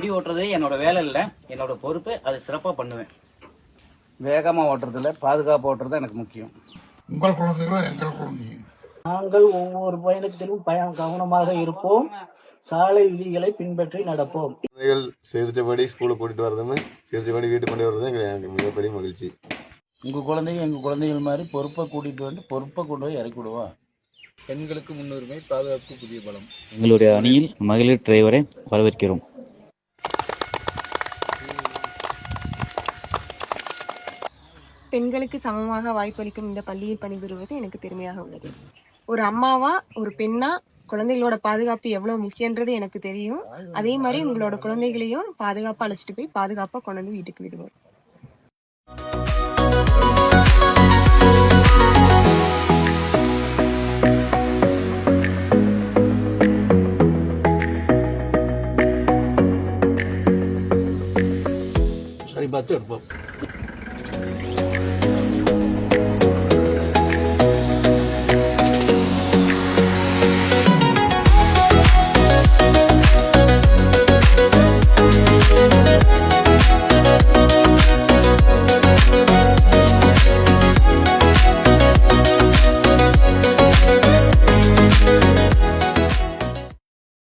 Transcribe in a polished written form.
வண்டி ஓட்டுறது என்னோட வேலை இல்லை, என்னோட பொறுப்பு. அதை சிறப்பாக பண்ணுவேன். வேகமாக ஓட்டுறதுல பாதுகாப்பு ஓட்டுறது எனக்கு முக்கியம். உங்கள் குழந்தைகளோ எங்கள் குழந்தைங்க. நாங்கள் ஒவ்வொரு பயணத்திலும் கவனமாக இருப்போம். சாலை விதிகளை பின்பற்றி நடப்போம். குழந்தைகள் சிரிச்சபடி ஸ்கூலுக்கு கூட்டிட்டு வரதுன்னு சிரிச்சபடி வீட்டுக்கு கொண்டு வரது எனக்கு மிகப்பெரிய மகிழ்ச்சி. உங்கள் குழந்தைங்க எங்கள் குழந்தைகள் மாதிரி பொறுப்பை கூட்டிகிட்டு வந்து பொறுப்பை கொண்டு போய் இறக்கி விடுவோம். பெண்களுக்கு முன்னுரிமை, பாதுகாப்பு புதிய பலம். எங்களுடைய அணியில் மகளிர் டிரைவரை வரவேற்கிறோம். பெண்களுக்கு சமமாக வாய்ப்பளிக்கும் இந்த பள்ளியில் பணிபுரிவது எனக்கு பெருமையாக உள்ளது. ஒரு அம்மாவா, ஒரு பெண்ணா, குழந்தைகளோட பாதுகாப்பு எவ்வளவு முக்கியன்றது எனக்கு தெரியும். அதே மாதிரி உங்களோட குழந்தைகளையும் பாதுகாப்பா அழைச்சிட்டு போய் பாதுகாப்பா கொண்டு வந்து வீட்டுக்கு விடுவோம்.